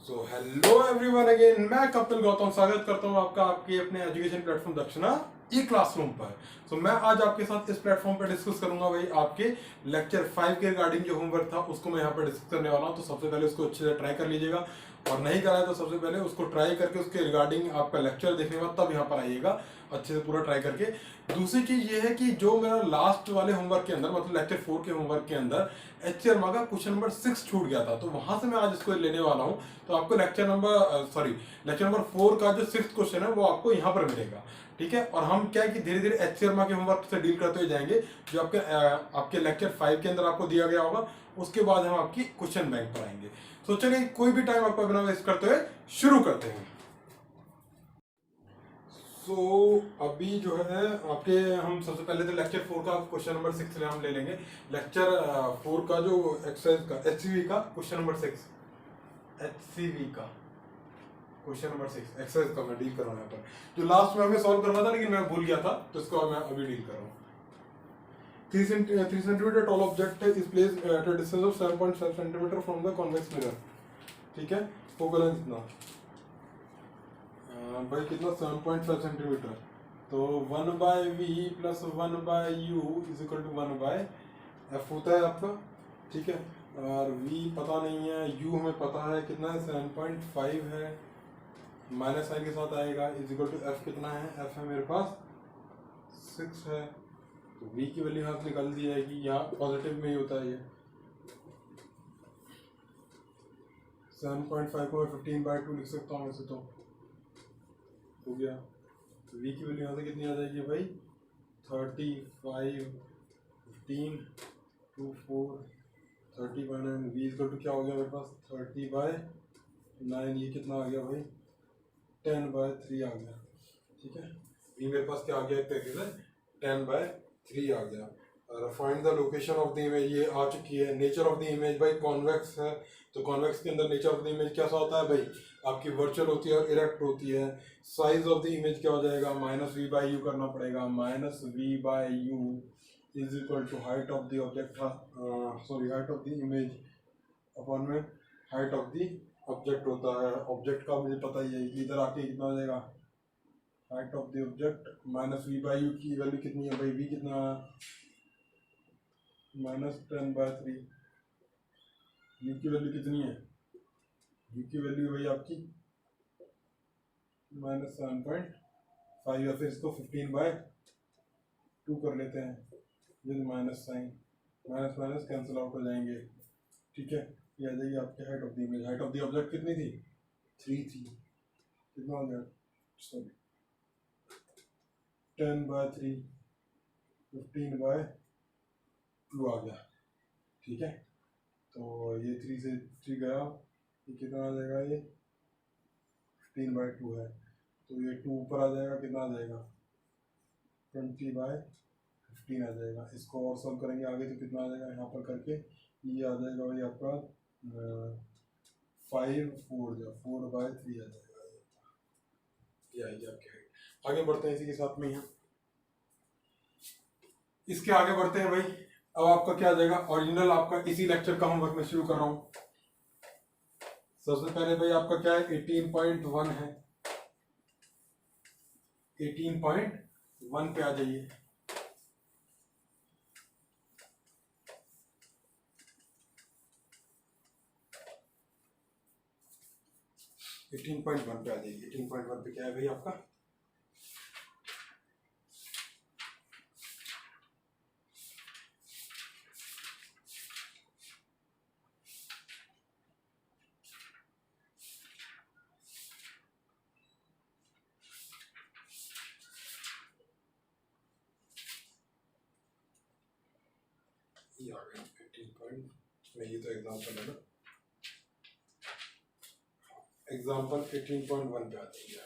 So hello everyone again, मैं कपिल गौतम स्वागत करता हूं आपका आपके अपने एजुकेशन प्लेटफॉर्म दक्षिणा ई क्लासरूम पर। सो मैं आज आपके साथ इस प्लेटफॉर्म पर डिस्कस करूंगा भाई आपके लेक्चर 5 के रिगार्डिंग जो होमवर्क था उसको मैं यहाँ पर डिस्कस करने वाला हूं। तो सबसे पहले उसको अच्छे से ट्राई कर लीजिएगा और नहीं करा है तो सबसे पहले उसको ट्राई करके उसके रिगार्डिंग आपका लेक्चर देखने के बाद तब यहाँ पर आइएगा अच्छे से पूरा ट्राई करके। दूसरी चीज ये है कि जो मेरा लास्ट वाले होमवर्क के अंदर मतलब लेक्चर 4 के होमवर्क के अंदर एच शर्मा का क्वेश्चन नंबर 6 छूट गया था, तो वहां से मैं आज इसको लेने वाला हूं। तो आपको लेक्चर नंबर 4 का जो 6th क्वेश्चन है वो आपको यहाँ पर मिलेगा, ठीक है। और हम क्या है कि धीरे धीरे एच शर्मा के होमवर्क से डील करते हुए जाएंगे जो आपके लेक्चर 5 के अंदर आपको दिया गया होगा। उसके बाद हम आपकी क्वेश्चन बैंक पर आएंगे। तो चलिए कोई भी टाइम आपका बिना वेस्ट करते हुए शुरू करते हैं। सो अभी जो है आपके हम सबसे पहले तो लेक्चर 4 का क्वेश्चन नंबर 6 हम ले लेंगे। लेक्चर 4 का जो एक्सरसाइज का एचसीवी का क्वेश्चन नंबर 6, एचसीवी का क्वेश्चन नंबर 6 एक्सरसाइज का मैं डील कर रहा हूँ यहाँ पर। जो लास्ट में हमें सॉल्व करना था लेकिन मैं भूल गया था, तो इसको मैं अभी डील कर रहा हूँ। 3 centimeter tall object is placed at a distance of 7.5 centimeter from the convex mirror, ठीक है। फोकल लेंथ कितना भाई कितना 7.5 सेंटीमीटर, तो 1/v plus 1/u is equal to 1/f होता है आपका, ठीक है। और v पता नहीं है, u हमें पता है कितना है 7.5 है, माइनस साइन के साथ आएगा इज इक्वल टू f कितना है, f है मेरे पास 6 है, तो v की वैल्यू यहाँ से निकाल दी जाएगी, यहाँ पॉजिटिव में ही होता है ये 7.5 को मैं 15/2 लिख सकता हूँ वैसे तो हो गया। तो v की वैल्यू यहाँ से कितनी आ जाएगी भाई 35, 15, 2, 4, 30/9, v इक्वल टू क्या हो गया मेरे पास 30/9, ये कितना आ गया भाई 10/3 आ गया, ठीक है। v मेरे पास क्या आ गया एक तरीके से 10/3 आ गया। Find the location of the image ये आ चुकी है। नेचर ऑफ द इमेज भाई कॉन्वेक्स है, तो कॉन्वेक्स के अंदर नेचर ऑफ द इमेज कैसा होता है भाई आपकी वर्चुअल होती है और इरेक्ट होती है। साइज ऑफ द इमेज क्या हो जाएगा -v/u करना पड़ेगा, -v/u is equal to height of the object, height of the image upon में हाइट ऑफ द ऑब्जेक्ट होता है। ऑब्जेक्ट का मुझे पता ही है, इधर आके कितना हो जाएगा height of the object -v/u की वैल्यू कितनी है भाई, v कितना -10/3, u की वैल्यू कितनी है, u की वैल्यू भाई आपकी -7.5, या फिर इसको 15/2 कर लेते हैं with minus sign, minus minus cancel out हो जाएंगे, ठीक है। ये आ जाएगी आपकी height of the image. Height of the object कितनी थी 3 थी, कितना हो गया सॉरी 10/3 15/2 आ गया, ठीक है। तो ये 3 से 3 गया, ये कितना आ जाएगा ये 15/2 है, तो ये 2 ऊपर आ जाएगा, कितना आ जाएगा 20/15 आ जाएगा। इसको और सॉल्व करेंगे आगे तो कितना आ जाएगा यहाँ पर करके ये आ जाएगा भाई आपका 4/3 आ जाएगा, ये आएगी आपकी हाइट। आगे बढ़ते हैं इसी के साथ में, यहाँ इसके आगे बढ़ते हैं भाई। अब आपका क्या आ जाएगा ओरिजिनल आपका इसी लेक्चर का होमवर्क में शुरू कर रहा हूँ। सबसे पहले भाई आपका क्या है 18.1 है, 18.1 पे आ जाइए। पे आ जाइए। 18.1 पे क्या है भाई आपका ये आ गया 18 में, ये तो एग्जाम्पल है ना, एग्जाम्पल 18.1 पे आ जाइए।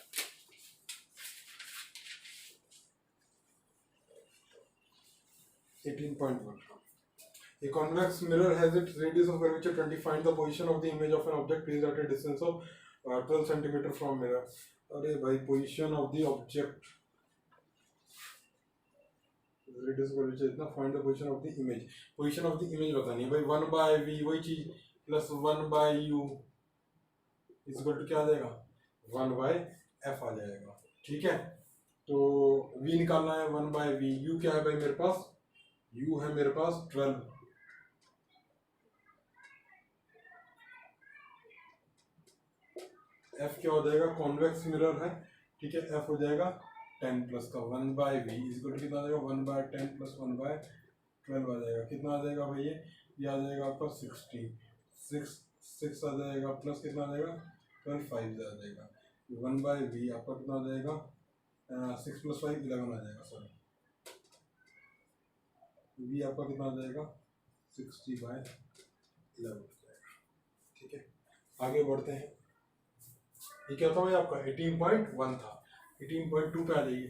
A convex mirror has its radius of curvature 20. Find the position of the image of an object placed at a distance of 12 centimeter from mirror. अरे भाई position of the object, radius of curvature इतना, find the position of the image. Position of the image बतानी है भाई 1/v वही चीज plus 1/u equal to क्या आ जाएगा 1/f आ जाएगा। ठीक है, तो v निकालना है 1/v। u क्या है भाई मेरे पास, u है मेरे पास 12। f क्या हो जाएगा, कॉन्वेक्स मिरर है। ठीक है, f हो जाएगा 10 प्लस का 1/v इक्वल टू कितना आ जाएगा 1/10 प्लस 1/12 आ जाएगा। कितना आ जाएगा भाई ये आ जाएगा आपका 6 आ जाएगा, प्लस कितना आ जाएगा 12 5 आ जाएगा। 1/v आपका कितना आ जाएगा 6 + 5 11 आ जाएगा। सॉरी, v आपका कितना आ जाएगा 60/11 आ जाएगा। ठीक है, आगे बढ़ते हैं। ये क्या था भाई आपका 18.1 था, 18.2 पे आ जाइए।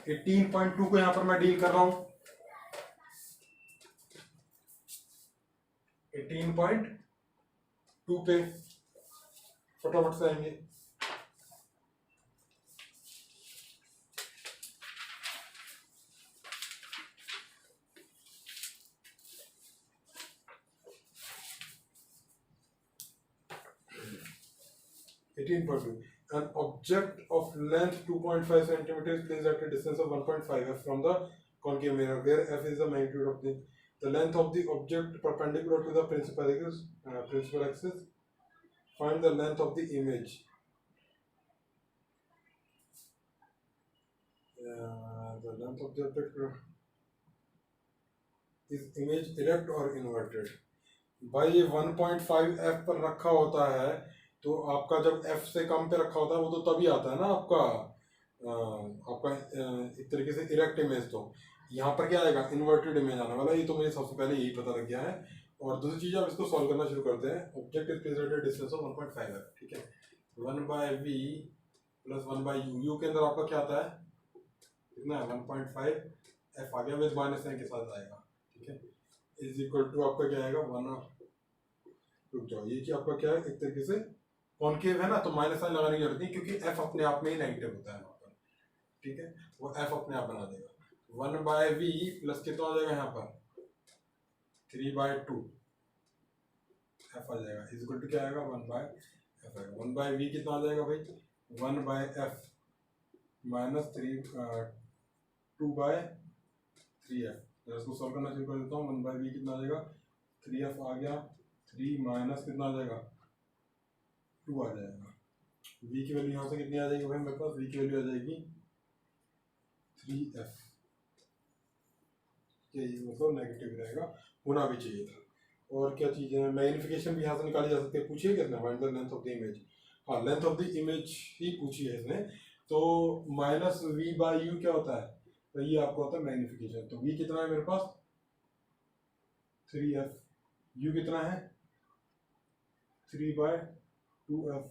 18.2 को यहाँ पर मैं डील कर रहा हूँ 18.2 पे, फटाफट से आएंगे। An object of length 2.5 centimeters is placed at a distance of 1.5 f from the concave mirror, where f is the magnitude of the length of the object perpendicular to the principal axis. Find the length of the image. The length of the object is image erect or inverted. भाई ये 1.5 f पर रखा होता है, तो आपका जब f से कम पे रखा होता है वो तो तभी आता है ना आपका एक तरीके से इरेक्ट इमेज। तो यहाँ पर क्या आएगा, इन्वर्टेड इमेज आने वाला। ये तो मुझे सबसे पहले यही पता लग गया है। और दूसरी चीज, आप इसको सॉल्व करना शुरू करते हैं। Object is placed at a distance of 1.5 है। ठीक है, 1/v प्लस 1/u, u के अंदर आपका क्या आता है, कितना है 1.5 f आ गया, विद माइनस साइन के साथ आएगा। ठीक है, इज इक्वल टू आपका क्या आएगा 1, रुक जाओ, ये कि आपका क्या है, एक तरीके से कॉनकेव है ना, तो माइनस साइन लगाने की जरूरत नहीं, क्योंकि f अपने आप में ही नेगेटिव होता है वहाँ पर। ठीक है, वो f अपने आप बना देगा। 1/v प्लस कितना आ जाएगा यहाँ पर 3/2 f आ जाएगा, इज इक्वल टू क्या आएगा 1/f आएगा। 1/v कितना आ जाएगा भाई 1/f माइनस 2/3f। तो इसको सॉल्व करना शुरू कर देता हूँ। 1/v कितना आ जाएगा 3f आ गया, 3 माइनस कितना आ जाएगा 2 आ जाएगा। v की वैल्यू यहाँ से कितनी आ जाएगी भाई मेरे पास, v की वैल्यू आ जाएगी 3f। ये मतलब नेगेटिव रहेगा, होना भी चाहिए था। और क्या चीज़ है, मैग्निफिकेशन भी यहाँ से निकाली जा सकती है। पूछिए कितना, find the length of the image. हाँ, लेंथ ऑफ द इमेज ही पूछी है इसने। तो -v/u क्या होता है, तो ये आपको होता है मैग्निफिकेशन। तो v कितना है मेरे पास 3f, u कितना है 3/2f।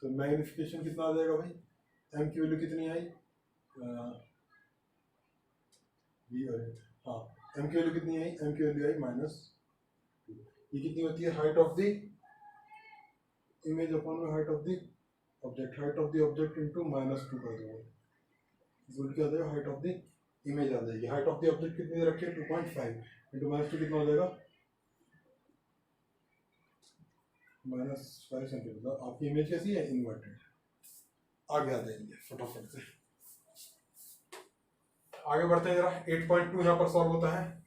तो मैग्निफिकेशन कितना आ जाएगा भाई, m की वैल्यू कितनी आई हाँ, m की वैल्यू कितनी आई, m की वैल्यू आई -2। ये कितनी होती है, height of the image upon में height of the object. Height of the object into -2 कर दूंगा, क्या आ जाएगा, हाइट ऑफ द इमेज आ जाएगी। हाइट ऑफ द ऑब्जेक्ट कितनी रखी है 2.5 इंटू -2 कितना हो जाएगा -5 सेंटीमीटर। आपकी इमेज कैसी है, इन्वर्टेड। आगे आ जाएंगे फटाफट से, आगे बढ़ते हैं जरा। 8.2 यहाँ पर सॉल्व होता है।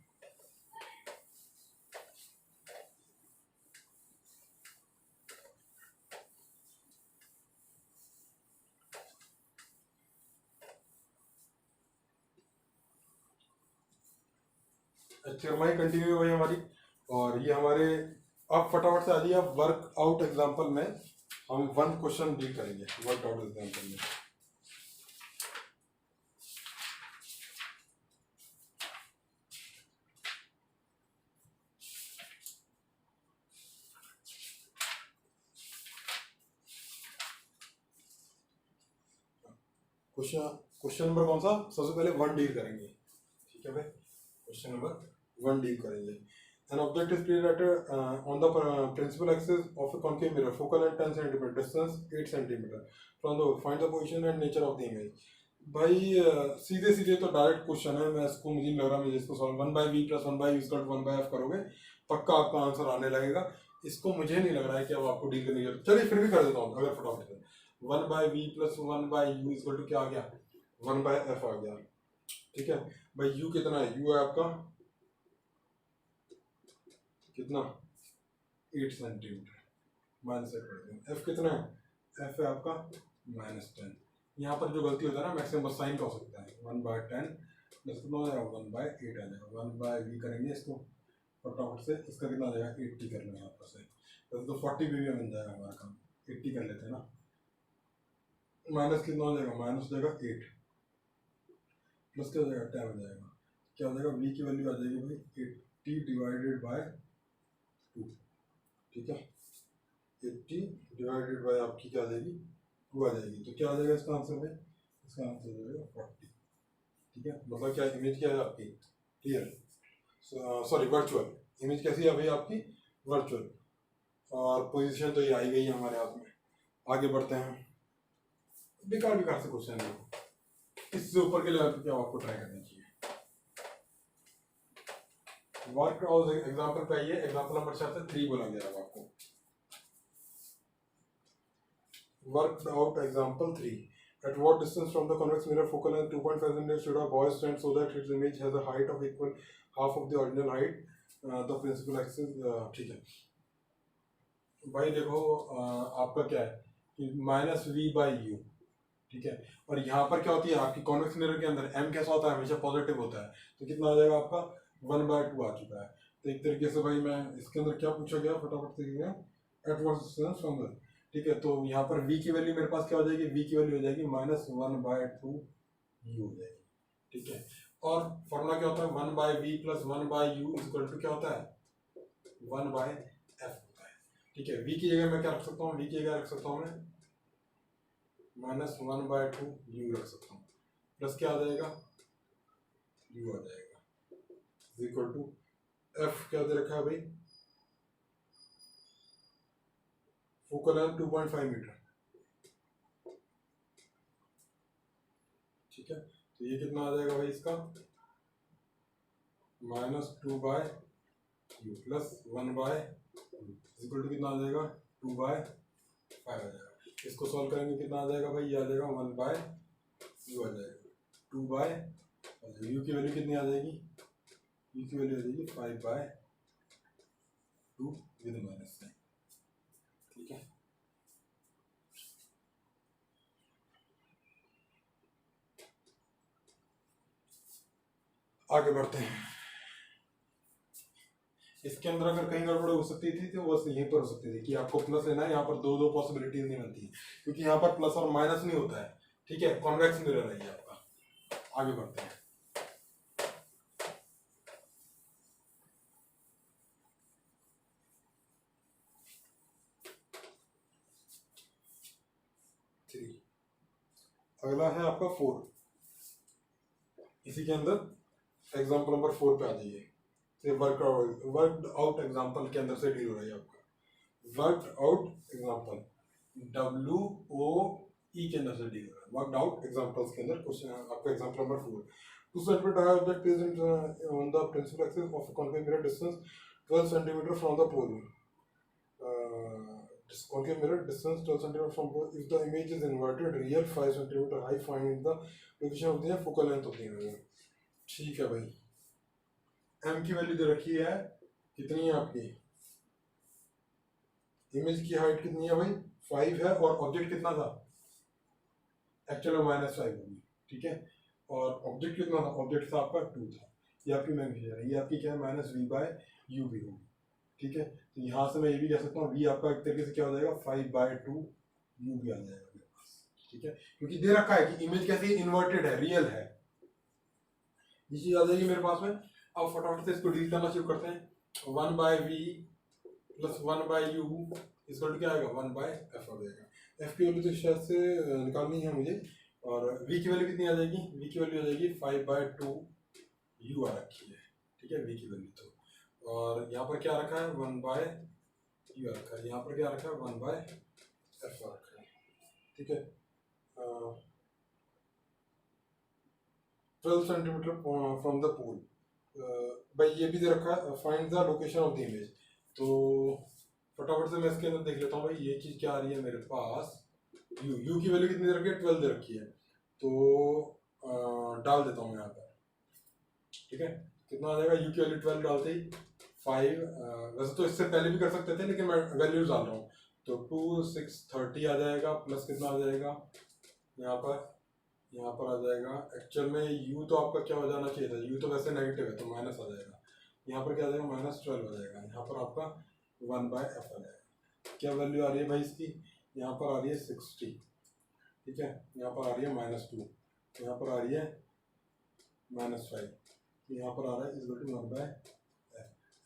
कंटिन्यू हुई हमारी, और ये हमारे अब फटाफट से आ जाइए। वर्कआउट एग्जाम्पल में हम 1 क्वेश्चन डील करेंगे। वर्कआउट एग्जाम्पल में क्वेश्चन नंबर कौन सा, सबसे पहले 1 डील करेंगे। ठीक है भाई, क्वेश्चन नंबर 1 डील करेंगे। An object is placed at on the principal axis of a concave mirror, focal length 10 cm, distance 8 cm from the, find the position and nature of the image। भाई सीधे सीधे तो direct question है, मैं इसको मुझे लग रहा है मुझे इसको solve 1/v plus 1/u = 1/f करोगे, पक्का आपका आंसर आने लगेगा। इसको मुझे नहीं लग रहा है कि अब आपको डील करने की जरूरत, चलिए फिर भी कर देता हूँ अगर फटाफट से। 1/v plus 1/u equal to क्या आ गया, 1/f आ गया। ठीक है भाई, u कितना है, u है आपका कितना 8 सेंटीमीटर, -8 एफ कितना है, एफ है आपका -10। यहाँ पर जो गलती होता है ना मैक्सिमम बस साइन का हो सकता है, 1/10 प्लस कितना हो जाएगा 1/8 आ जाएगा। 1/v करेंगे इसको फटाफट से, इसका कितना आ जाएगा 80 कर लेंगे यहाँ पर से, तो 40 भी बन जाएगा हमारा काम, 80 कर लेते हैं ना, माइनस कितना हो जाएगा, माइनस हो जाएगा 8 प्लस क्या हो जाएगा 10 हो जाएगा, क्या हो जाएगा v की वैल्यू आ जाएगी भाई 80 डिवाइडेड बाय 2। ठीक है 80 डिवाइडेड बाय आपकी क्या आ जाएगी 2 आ जाएगी, तो क्या आ जाएगा इसका आंसर भाई, इसका आंसर हो जाएगा 40। ठीक है, मतलब क्या इमेज क्या है आपकी क्लियर, सॉरी वर्चुअल इमेज कैसी है भाई आपकी वर्चुअल, और पोजीशन तो ये आई गई है हमारे हाथ में। आगे बढ़ते हैं, बेकार बेकार से क्वेश्चन है, इससे ऊपर के लेवल पे क्या आपको ट्राई करना चाहिए। वर्क आउट एग्जांपल पे आइए, एग्जांपल नंबर 3 बोला गया है आपको। Work out example 3, at what distance from the convex mirror focal length 2.5 cm should a boy stand so that its image has a height of equal half of the original height, the principal axis। ठीक है भाई देखो, आपका क्या है कि -v/u, ठीक है, और यहाँ पर क्या होती है आपकी कॉन्वेक्स मिरर के अंदर m कैसा होता है, हमेशा पॉजिटिव होता है, तो कितना आ जाएगा आपका 1/2 आ चुका है। तो एक तरीके से भाई मैं इसके अंदर क्या पूछा गया फटाफट से, at what distance from the, ठीक है, तो यहाँ पर v की वैल्यू मेरे पास क्या हो जाएगी, v की वैल्यू हो जाएगी -1/2 u हो जाएगी। ठीक है, और फॉर्मूला क्या होता है 1/v plus 1/u equal to क्या होता है 1/f होता है। ठीक है, v की जगह मैं क्या रख सकता हूँ, v की जगह रख सकता हूँ मैं -1/2 u रख सकता हूँ, प्लस क्या आ जाएगा u आ जाएगा इक्वल टू f क्या दे रखा है भाई, फोकल लेंथ 2.5 मीटर। ठीक है, तो ये कितना आ जाएगा भाई इसका -2/u प्लस 1/2 इक्वल टू कितना आ जाएगा 2/5 आ जाएगा। इसको सॉल्व करेंगे कितना आ जाएगा भाई, ये आ जाएगा 1/u आ जाएगा 2/, u की वैल्यू कितनी आ जाएगी, u की वैल्यू आ जाएगी 5/2 विद माइनस साइन। ठीक है, आगे बढ़ते हैं। इसके अंदर अगर कहीं गड़बड़ हो सकती थी तो बस यहीं पर हो सकती थी कि आपको प्लस लेना है, यहाँ पर दो पॉसिबिलिटीज नहीं बनती है क्योंकि यहाँ पर प्लस और माइनस नहीं होता है। ठीक है, कॉन्वेक्स मिरर है ये आपका। आगे बढ़ते हैं, अगला है आपका 4। इसी के अंदर एग्जाम्पल नंबर 4 पे आ जाइए। वर्क आउट एग्जाम्पल के अंदर से डील हो रही है आपका वर्क आउट एग्जाम्पल, WOE के अंदर से डील हो रहा है। वर्क आउट एग्जाम्पल्स के अंदर क्वेश्चन आपका example number 4, two separate object is on the principal axis of concave mirror distance 12 centimetre from the pole. concave mirror distance 12 cm from pole. If the image is inverted, real 5 cm high, find the location of the focal length of the image। ठीक है भाई, m की value दे रखी है कितनी है आपकी, image की हाइट कितनी है भाई 5 है, और ऑब्जेक्ट कितना था एक्चुअल में -5 होगी। ठीक है, और ऑब्जेक्ट कितना था, ऑब्जेक्ट था आपका 2 था, ये आपकी मैग्नीट्यूड है, ये आपकी क्या है -v/u भी होगी। ठीक है, तो यहाँ से मैं ये भी कह सकता हूँ v आपका एक तरीके से क्या हो जाएगा 5/2 u भी आ जाएगा मेरे पास। ठीक है, क्योंकि दे रखा है कि इमेज कैसी इन्वर्टेड है, रियल है, ये चीज आ जाएगी मेरे पास में। अब फटाफट से इसको डील करना शुरू करते हैं। 1/v प्लस 1/u इसको क्या आएगा 1/f आ जाएगा। f की वैल्यू तो शायद से निकालनी है मुझे, और v की वैल्यू कितनी आ जाएगी, v की वैल्यू आ जाएगी 5/2 u आ रखी है। ठीक है, v की वैल्यू तो, और यहाँ पर क्या रखा है 1/u रखा है, यहाँ पर क्या रखा है 1/f रखा है। ठीक है, 12 सेंटीमीटर फ्रॉम द पोल, भाई ये भी दे रखा है find the location of the image. तो फटाफट से मैं इसके अंदर देख लेता हूँ भाई, ये चीज क्या आ रही है मेरे पास, यू की वैल्यू कितनी दे रखी है, 12 दे रखी है, तो डाल देता हूँ यहाँ पर, ठीक है। कितना आ जाएगा, यू की वैल्यू 12 डालते ही 5, वैसे तो इससे पहले भी कर सकते थे लेकिन मैं वैल्यूज डाल रहा हूँ, तो 2 6 30 आ जाएगा, प्लस कितना आ जाएगा यहाँ पर आ जाएगा, एक्चुअल में u तो आपका क्या हो जाना चाहिए था, u तो वैसे नेगेटिव है तो माइनस आ जाएगा, यहाँ पर क्या आ जाएगा, -12 हो जाएगा, यहाँ पर आपका 1/f आ जाएगा। क्या वैल्यू आ रही है भाई इसकी, यहाँ पर आ रही है 60, ठीक है, यहाँ पर आ रही है -2, यहाँ पर आ रही है -5, यहाँ पर आ रहा है इक्वल टू 1/f,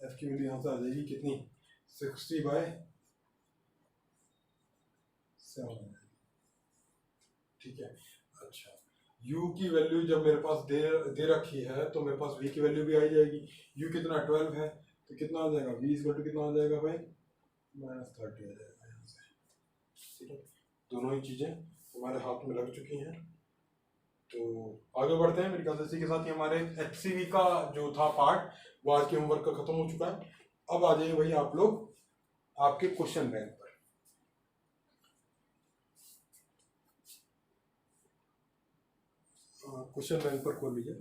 f की वैल्यू यहाँ से आ जाएगी कितनी, 60/7, ठीक है। अच्छा, u की वैल्यू जब मेरे पास दे रखी है तो मेरे पास v की वैल्यू भी आ जाएगी, u कितना 12 है तो कितना आ जाएगा, v इक्वल टू कितना आ जाएगा भाई, -30 आ जाएगा यहाँ से, ठीक है। दोनों ही चीजें हमारे हाथ में लग चुकी हैं, तो आगे बढ़ते हैं। मेरे ख्याल से इसी के साथ ही हमारे HCV का जो था पार्ट वो आज के होमवर्क का खत्म हो चुका है। अब आ जाइए भाई आप लोग आपके क्वेश्चन बैंक पर। क्वेश्चन बैंक पर खोल लीजिए।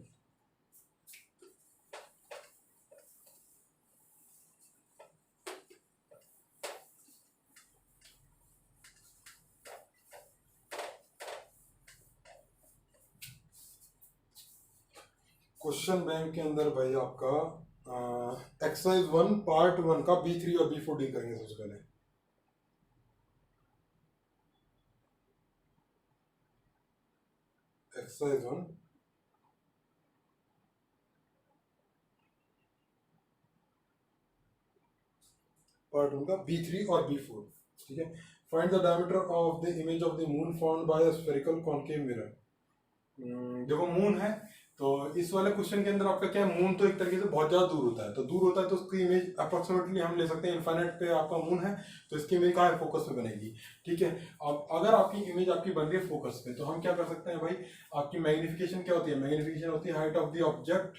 क्वेश्चन बैंक के अंदर भाई आपका एक्सरसाइज 1 पार्ट 1 का B3 और B4 डील करेंगे सबसे पहले। एक्सरसाइज 1 पार्ट 1 का B3 और B4, ठीक है। Find the diameter of the image of the moon found by a spherical concave mirror. देखो मून है तो इस वाले क्वेश्चन के अंदर आपका क्या है, मून तो एक तरीके से बहुत ज्यादा दूर होता है, तो दूर होता है तो उसकी इमेज अप्रोक्सीमेटली हम ले सकते हैं इनफाइनाइट पे आपका मून है तो इसकी इमेज कहाँ है, फोकस पे बनेगी, ठीक है। अब अगर आपकी इमेज आपकी बन रही है फोकस पे तो हम क्या कर सकते हैं भाई, आपकी मैग्निफिकेशन क्या होती है, मैग्निफिकेशन होती है height of the object,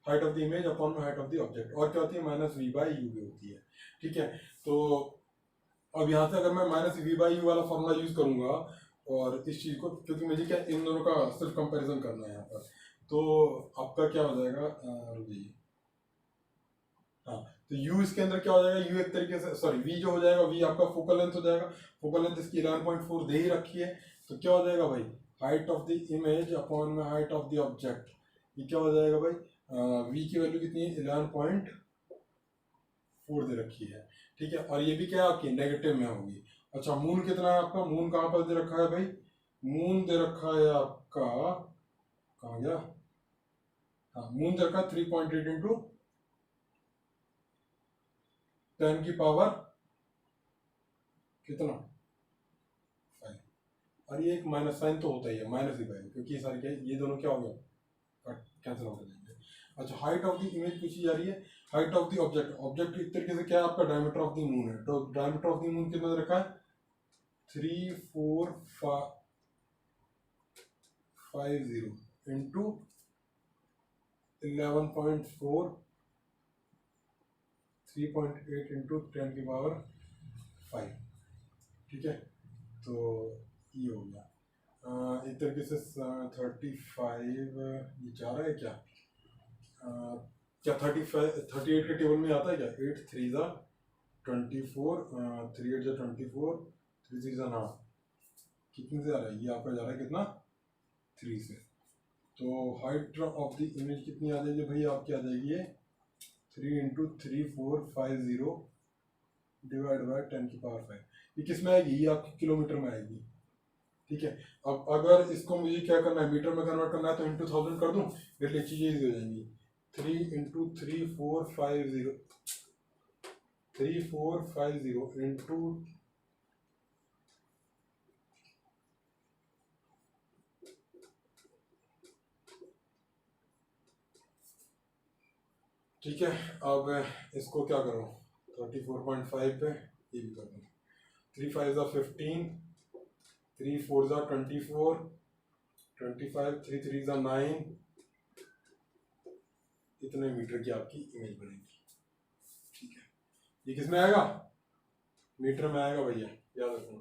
height of the image upon height of the object, और क्या होती है -v/u होती है, ठीक है। तो अब यहाँ से अगर मैं -v/u वाला फॉर्मूला यूज करूंगा और इस चीज को, क्योंकि मुझे क्या इन दोनों का सिर्फ कंपैरिजन करना है यहाँ पर, तो आपका क्या हो जाएगा, रुकिए, हाँ, तो u इसके अंदर क्या हो जाएगा, u एक तरीके से सॉरी v जो हो जाएगा, v आपका फोकल लेंथ हो जाएगा, फोकल लेंथ इसकी 11.4 दे ही रखी है, तो क्या हो जाएगा भाई, height of the image upon में हाइट ऑफ द ऑब्जेक्ट, ये क्या हो जाएगा भाई, v की वैल्यू कितनी है, 11.4 दे रखी है, ठीक है, और ये भी क्या है आपकी नेगेटिव में होगी। अच्छा, मून कितना है आपका, मून कहाँ पर दे रखा है भाई, मून दे रखा है आपका, कहाँ गया, हाँ, मून दे रखा है 3.8 इंटू 10 की पावर कितना 5, और ये एक माइनस साइन तो होता ही है, माइनस ही पाएगा क्योंकि ये सारे क्या ये दोनों क्या हो गया, कैंसिल होकर जाएंगे। अच्छा, हाइट ऑफ द इमेज पूछी जा रही है, height of the object, object एक तरीके से क्या है आपका डायमीटर ऑफ द मून है, तो डायमीटर ऑफ द मून कितना दे रखा है, 3450 इंटू 11.4, 3.8 इंटू 10 की पावर 5, ठीक है, तो ये हो गया एक तरीके से 35, ये जा रहा है क्या, क्या 38 के टेबल में आता है क्या, 8 3 जा 24, 3 8 जा 24, 3 6 जा 9, कितने से आ रहा है, ये आपका जा रहा है कितना 3 से, तो हाइट ऑफ द इमेज कितनी आ जाएगी भाई आपकी, आ जाएगी ये 3 इंटू 3450 डिवाइड बाय 10 की पावर 5, ये किस में आएगी, ये आपकी किलोमीटर में आएगी, ठीक है। अब अगर इसको मुझे क्या करना है, मीटर में कन्वर्ट करना है तो इंटू 1000 कर दूं, मेरे लिए चीजें इजी हो जाएंगी, 3 इंटू 3450 इंटू ठीक है। अब इसको क्या करूं, 34.5 पे ये भी कर दूं, 3 5 जा 15, 3 4 जा 24, 25, 3 3 जा 9, इतने मीटर की आपकी इमेज बनेगी, ठीक है। ये किसमें आएगा, मीटर में आएगा भैया, याद रखना।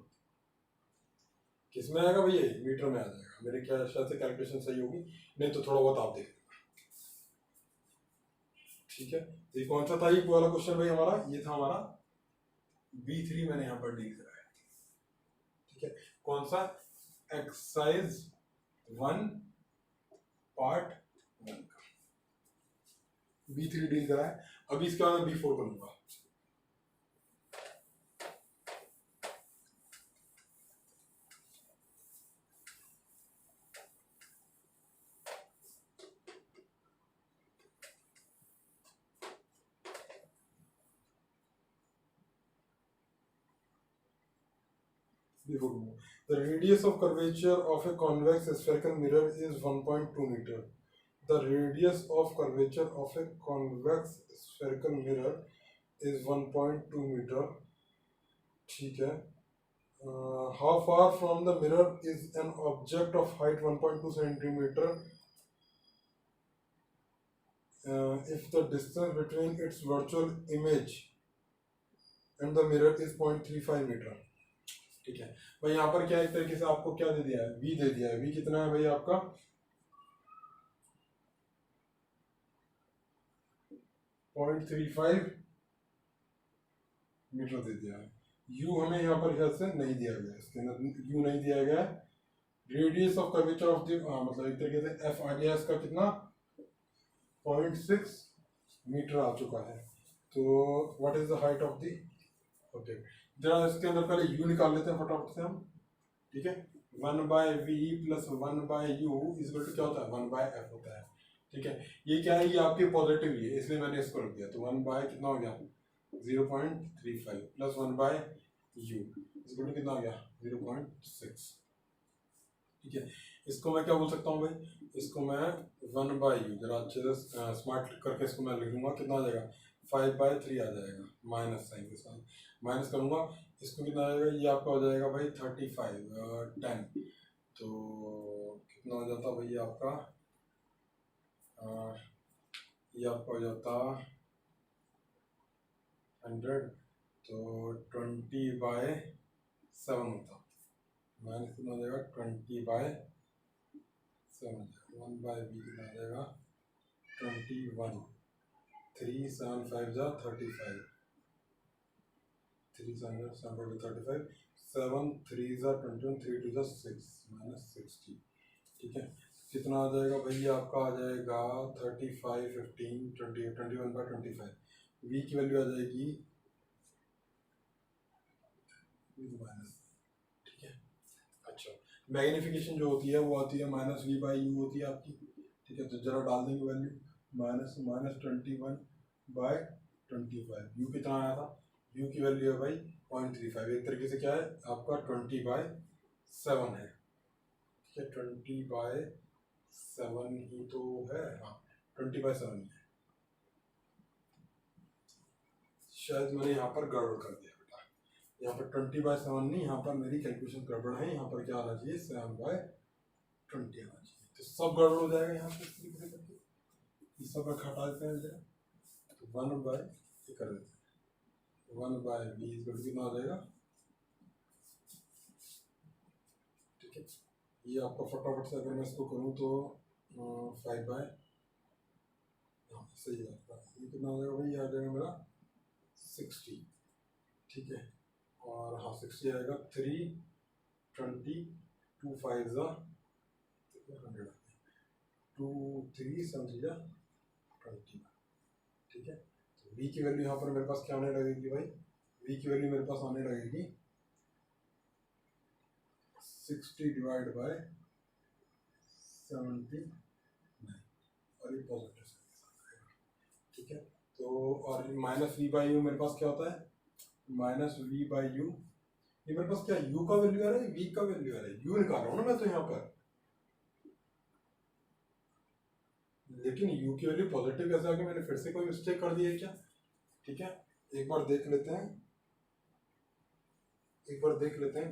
किस में आएगा भैया? मीटर में आ जाएगा। मेरे क्या शायद से कैलकुलेशन सही होगी, नहीं तो थोड़ा बहुत आप देख लेना। ठीक है, ये कौन सा था ये वाला क्वेश्चन भाई हमारा? ये था हमारा B3, मैंने यहाँ पर डील करा है। ठीक है, कौन सा? एक्सरसाइज 1 पार्ट 1 का B3 डील करा है। अभी इसके बाद मैं B4 करूंगा। The radius of curvature of a convex spherical mirror is 1.2 meter. The radius of curvature of a convex spherical mirror is 1.2 meter. ठीक है. How far from the mirror is an object of height 1.2 centimeter if the distance between its virtual image and the mirror is 0.35 meter. ठीक है भाई, यहाँ पर क्या एक तरीके से आपको क्या दे दिया है? v दे दिया है। v कितना है भाई आपका? 0.35 मीटर दे दिया है। u हमें यहाँ पर ख्याल से नहीं दिया गया, इसके अंदर u नहीं दिया गया है। Radius of curvature of the मतलब एक तरीके से एफ आ गया इसका कितना? 0.6 मीटर आ चुका है। तो what is the height of the object? जरा इसके अंदर पहले u निकाल लेते हैं फटाफट से हम। ठीक है, 1/v plus 1/u equal to क्या होता है? 1/f होता है। ठीक है, ये क्या है? ये आपकी पॉजिटिव ही है, इसलिए मैंने इसको रख दिया। तो 1 कितना हो गया? 0.35 प्लस 1/u इक्वल टू कितना हो गया? 0.6। ठीक है, इसको मैं क्या बोल सकता हूँ भाई? इसको मैं 1/u जरा अच्छे से स्मार्ट करके इसको मैं लिखूंगा। कितना आ जाएगा? 5/3 आ जाएगा, माइनस साइन के साथ माइनस करूंगा। इसको कितना आ जाएगा? ये आपका हो जाएगा भाई 35 10। तो कितना हो जाता भाई आपका? ये आपका हो जाता 100, तो 20/7 होता। माइनस कितना हो जाएगा? 20/7। 1/v कितना आ जाएगा? 21। 3 7 5 जा 35। 3 7 7 35। 7 3 जा 21। 3 2 जा 6 माइनस 60। ठीक है, कितना आ जाएगा भाई? आपका आ जाएगा 35 15 20 21/25। v की वैल्यू आ जाएगी माइनस। ठीक है, अच्छा मैग्निफिकेशन जो होती है वो आती है -v/u होती है आपकी। ठीक है, तो जरा डाल देंगे वैल्यू। -21/25। u कितना आया था? u की वैल्यू है भाई 0.35। एक तरीके से क्या है आपका? 20/7 है। ठीक है, 20/7 ही तो है। हाँ, 20/7 ही है। शायद मैंने यहाँ पर गड़बड़ कर दिया बेटा। यहाँ पर 20/7 नहीं, यहाँ पर मेरी कैलकुलेशन गड़बड़ है। यहाँ पर क्या आना चाहिए? 7/20 आना चाहिए। तो सब गड़बड़ हो जाएगा यहाँ पे इस तरीके से करके। इस सब का हटा देते हैं, तो 1/, कर देते हैं 1/v कितना हो जाएगा? ठीक है, ये आपका फटाफट से अगर मैं इसको करूँ तो 5/, सही है आपका। ये कितना हो जाएगा भाई? ये आ जाएगा मेरा 60। ठीक है, और हाँ 60 आएगा। 3 20 2 5 जा 100 2 3 7 जा 20। ठीक है, तो v की वैल्यू यहाँ पर मेरे पास क्या आने लगेगी भाई? v की वैल्यू मेरे पास आने लगेगी 60/79 और ये पॉजिटिव। ठीक है, तो और -v/u मेरे पास क्या होता है? -v/u। ये मेरे पास क्या u का वैल्यू आ रहा है, v का वैल्यू आ रहा है? u निकाल रहा हूँ ना मैं तो यहाँ पर, लेकिन u की वैल्यू पॉजिटिव कैसे आ गई? मैंने फिर से कोई मिस्टेक कर दी है क्या? ठीक है, एक बार देख लेते हैं।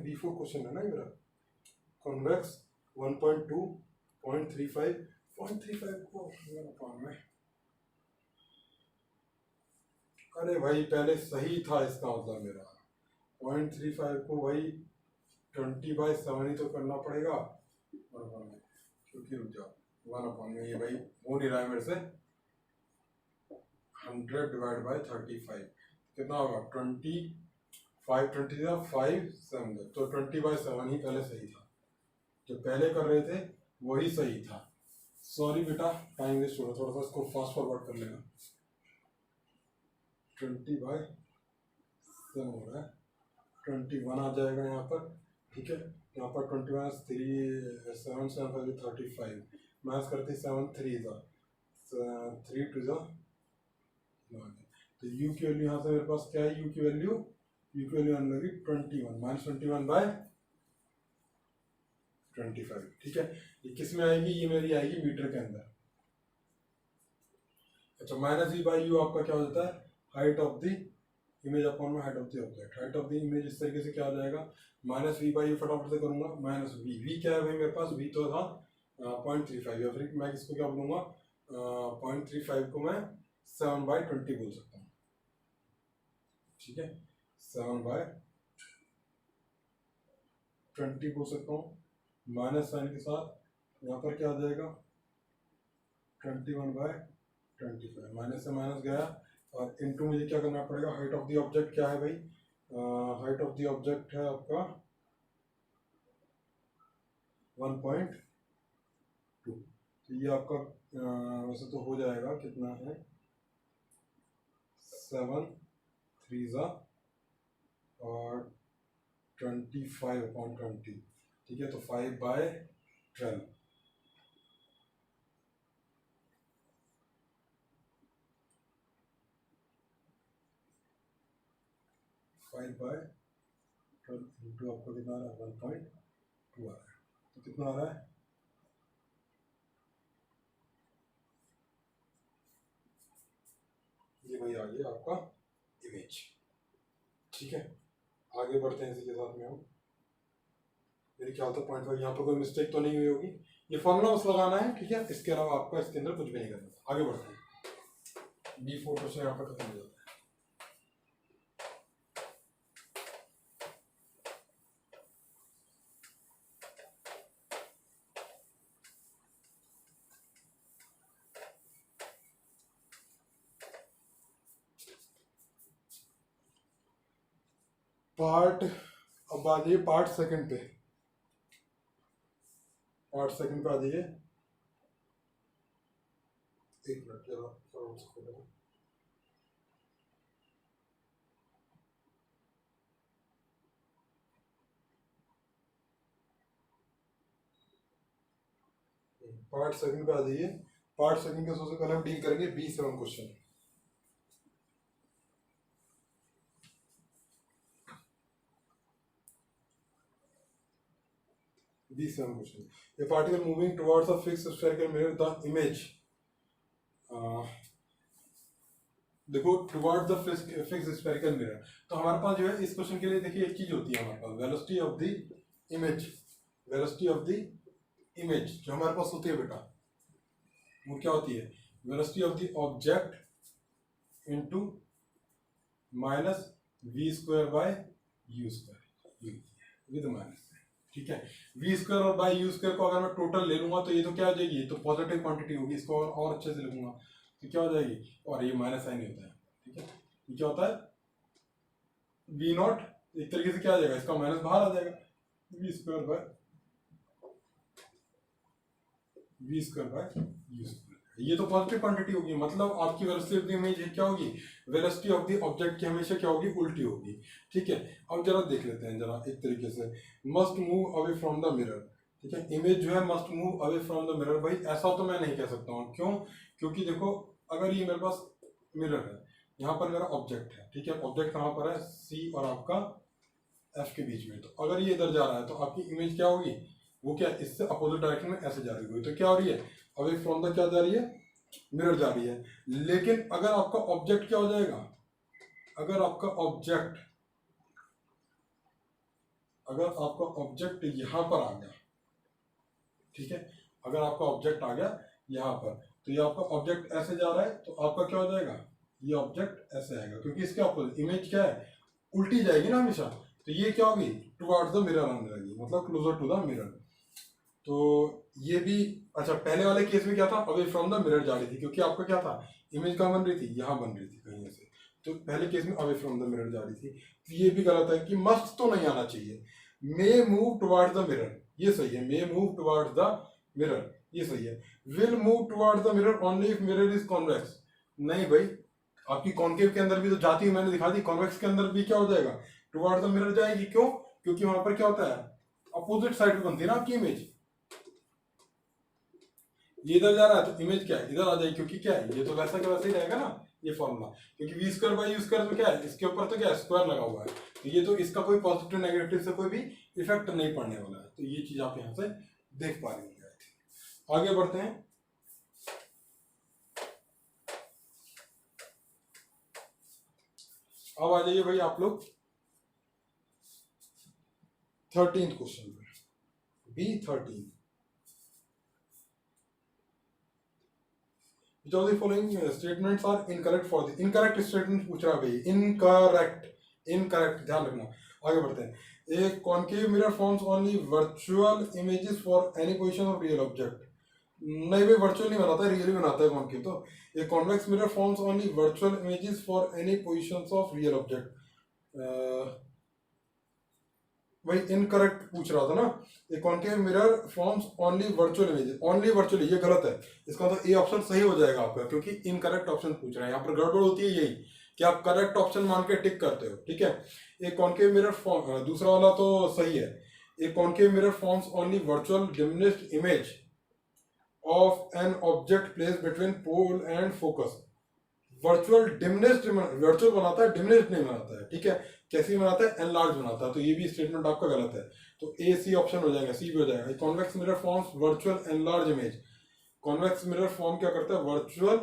B4 क्वेश्चन है ना मेरा। कॉन्वेक्स 1.2 0.35 को में। अरे भाई पहले सही था इसका मतलब मेरा, 0.35 को भाई 20/7 ही तो करना पड़ेगा, और क्योंकि रुक जाओ 1 में ये भाई हो नहीं रहा है मेरे से, 100/35 कितना होगा 5 तो 20/7 ही पहले सही था, जो पहले कर रहे थे वही सही था। सॉरी बेटा टाइम वेस्ट हो रहा, थोड़ा सा इसको फास्ट फॉरवर्ड कर लेना। 20/7 हो रहा है, 21 आ जाएगा यहाँ पर, ठीक है। यहाँ पर 21 3 7 7 5 35 मैथ करते 7 3 2 तो यू की वैल्यू यहाँ से मेरे पास क्या है, यू की वैल्यू आने लगी 21 -21/25, ठीक है। ये किस में आएगी, ये मेरी आएगी मीटर के अंदर। अच्छा -v/u आपका क्या हो जाता है, height of the image upon में height of the object. Height of the image इस तरीके से क्या हो जाएगा, -v/u फटाफट से करूंगा, -v क्या है भाई मेरे पास, v तो था 0.35, या फिर मैं इसको क्या बोलूंगा 0.35 को मैं 7/20 बोल सकता हूँ, ठीक है। 7/20 बोल सकता हूँ, माइनस साइन के साथ यहाँ पर क्या आ जाएगा 21/25, माइनस से माइनस गया, और इनटू मुझे क्या करना पड़ेगा, हाइट ऑफ द ऑब्जेक्ट क्या है भाई, हाइट ऑफ द ऑब्जेक्ट है आपका 1.2, तो ये आपका वैसे तो हो जाएगा, कितना है 7 3 और 25/20, ठीक है। तो 5/12 5/12 इंटू आपको कितना आ रहा है 1.2 आ रहा है, तो कितना आ रहा है, ये भाई आ गया आपका इमेज, ठीक है। आगे बढ़ते हैं इसी के साथ में हम, मेरे ख्याल तो 0.5 यहाँ पर कोई मिस्टेक तो नहीं हुई होगी, ये फॉर्मूला बस लगाना है, ठीक है। इसके अलावा आपको इसके अंदर कुछ भी नहीं करना। आगे बढ़ते हैं, D4 क्वेश्चन यहाँ पर खत्म हो जाता है। पार्ट, अब आ जाइए पार्ट सेकंड पे, पार्ट सेकंड पे आ जाइए, एक मिनट जरा पार्ट सेकंड पे आ जाइए। पार्ट सेकंड के सबसे पहले हम डील करेंगे B7 question. B7 question, a particle moving towards a fixed spherical mirror, the image देखो toward the fix spherical mirror, तो हमारे पास जो है इस क्वेश्चन के लिए देखिए एक चीज होती है हमारे पास, velocity of the image, velocity of the image जो हमारे पास होती है बेटा, वो क्या होती है, velocity of the object into minus v²/u² with minus, ठीक है। v² और बाई u² को अगर मैं टोटल ले लूंगा तो ये तो क्या हो जाएगी, तो पॉजिटिव क्वांटिटी होगी, इसको और अच्छे से लिखूंगा तो क्या हो जाएगी, और ये माइनस साइन होता है, ठीक है। ये क्या होता है v0, एक तरीके से क्या आ जाएगा, इसका माइनस बाहर आ जाएगा, v²/u², ये तो पॉजिटिव क्वांटिटी होगी, मतलब आपकी वेलोसिटी ऑफ द इमेज क्या होगी, वेलोसिटी ऑफ द ऑब्जेक्ट की हमेशा क्या होगी, उल्टी होगी, ठीक है। अब जरा देख लेते हैं जरा एक तरीके से, must move away from the mirror, ठीक है। इमेज जो है must move away from the mirror, भाई ऐसा तो मैं नहीं कह सकता हूँ, क्यों, क्योंकि देखो अगर ये मेरे पास मिरर है, यहाँ पर मेरा ऑब्जेक्ट है, ठीक है, ऑब्जेक्ट कहाँ पर है, C और आपका F के बीच में, तो अगर ये इधर जा रहा है तो आपकी इमेज क्या होगी, वो क्या इससे अपोजिट डायरेक्शन में ऐसे जा रही होगी, तो क्या हो रही है, अवे फ्रॉम द क्या जा रही है, मिरर जा रही है। लेकिन अगर आपका ऑब्जेक्ट क्या हो जाएगा, अगर आपका ऑब्जेक्ट यहाँ पर आ गया, ठीक है, अगर आपका ऑब्जेक्ट आ गया यहाँ पर, तो ये आपका ऑब्जेक्ट ऐसे जा रहा है, तो आपका क्या हो जाएगा, ये ऑब्जेक्ट ऐसे आएगा, क्योंकि इसके अपोजिट इमेज क्या है, उल्टी जाएगी ना हमेशा, तो ये क्या होगी, टुवर्ड्स द मिरर आने लगी, मतलब क्लोजर टू द मिरर। तो ये भी अच्छा, पहले वाले केस में क्या था, अवे फ्रॉम द मिरर जा रही थी, क्योंकि आपका क्या था, इमेज कहाँ बन रही थी, यहाँ बन रही थी कहीं से। तो पहले केस में अवे फ्रॉम द मिरर जा रही थी। तो ये भी गलत है कि मस्ट तो नहीं आना चाहिए, मे मूव टुवर्ड्स द मिरर, ये सही है, मे मूव टुवर्ड्स द मिरर, ये सही है। Will move towards the mirror only if mirror is convex, नहीं भाई, आपकी कॉन्केव के अंदर भी तो जाती है, मैंने दिखा दी, कॉन्वेक्स के अंदर भी क्या हो जाएगा, टुवर्ड्स द मिरर जाएगी। क्यों, क्योंकि वहां पर क्या होता है, अपोजिट साइड पे बनती है ना आपकी इमेज। ये इधर जा रहा है तो इमेज क्या है, इधर आ जाएगी, क्योंकि क्या है, ये तो वैसा का वैसा ही रहेगा ना ये फॉर्मूला, क्योंकि V square by U square में क्या है, इसके ऊपर तो क्या है, स्क्वायर लगा हुआ है, तो ये तो इसका कोई पॉजिटिव नेगेटिव से कोई भी इफेक्ट नहीं पड़ने वाला है। तो ये चीज आप यहाँ से देख पा रहे होंगे। आगे बढ़ते हैं। अब आ जाइए भाई आप लोग 13th क्वेश्चन पे, B13। Which of the following statements are incorrect for the incorrect statement पूछ रहा है भाई, इनकरेक्ट ध्यान रखना। आगे बढ़ते हैं। A concave mirror forms only virtual images for any position of real object। नहीं भाई, वर्चुअल नहीं बनाता है, रियल बनाता है कॉन्केव। तो A convex mirror forms only virtual images for any positions of real object। भाई इनकरेक्ट पूछ रहा था ना, ए concave mirror forms only virtual images, only virtually, ये गलत है। इसका तो ए ऑप्शन सही हो जाएगा आपका, क्योंकि इनकरेक्ट ऑप्शन पूछ रहा है। यहाँ पर गड़बड़ होती है यही कि आप करेक्ट ऑप्शन मान के टिक करते हो, ठीक है। ए कॉन्केव मिरर फॉर्म, दूसरा वाला तो सही है। A concave mirror forms only virtual diminished image of an object place between pole and focus. Virtual diminished, virtual बनाता है, डिमिनिश्ड नहीं बनाता है, ठीक है। कैसे बनाता है, एनलार्ज बनाता है। तो ये भी स्टेटमेंट आपका गलत है, तो ए सी ऑप्शन हो जाएगा, सी भी हो जाएगा। Convex mirror forms virtual enlarge image, convex mirror form क्या करता है, वर्चुअल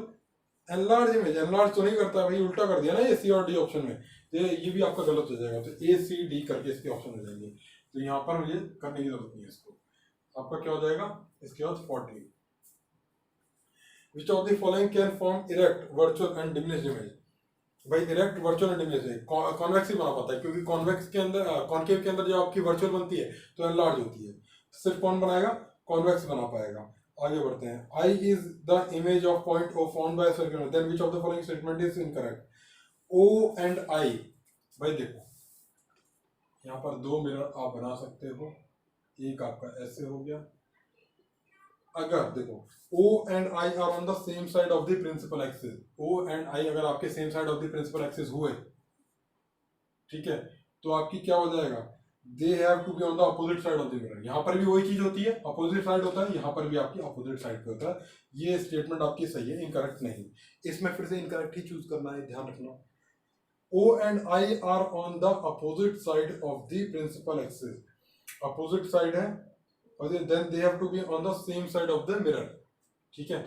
एनलार्ज इमेज। एनलार्ज तो नहीं करता भाई, उल्टा कर दिया ना ये सी और डी ऑप्शन में, तो ये भी आपका गलत हो जाएगा। तो ए सी डी करके इसके ऑप्शन हो जाएंगे, तो यहाँ पर ये करने की जरूरत नहीं है इसको। आपका क्या हो जाएगा इसके बाद 14। Which of the following can form erect, virtual and diminished image? भाई इरेक्ट, वर्चुअल एंड डिमिनिश्ड है, कॉन्वेक्स ही बना पाता है, क्योंकि कॉन्वेक्स के अंदर, कॉन्केव के अंदर जो आपकी वर्चुअल बनती है तो एनलार्ज होती है। सिर्फ कौन बनाएगा, कॉन्वेक्स बना पाएगा। आगे बढ़ते हैं। I is the image of point O found by circular, then which of the following statement is incorrect. O and I, भाई देखो यहाँ पर दो मिरर आप बना सकते हो, एक आपका ऐसे हो गया। अगर देखो O and I are on the same side of the principal axis, O and I अगर आपके same side of the principal axis हुए, ठीक है, तो आपकी क्या हो जाएगा, they have to be on the opposite side of the mirror. यहाँ पर भी वही चीज होती है, अपोजिट साइड होता है, यहाँ पर भी आपकी अपोजिट साइड पे होता है। ये स्टेटमेंट आपकी सही है, इनकरेक्ट नहीं। इसमें फिर से इनकरेक्ट ही चूज करना है, ध्यान रखना। O and I are on the opposite side of the principal axis, opposite side है, और then they have to be on the same side of the mirror, ठीक है।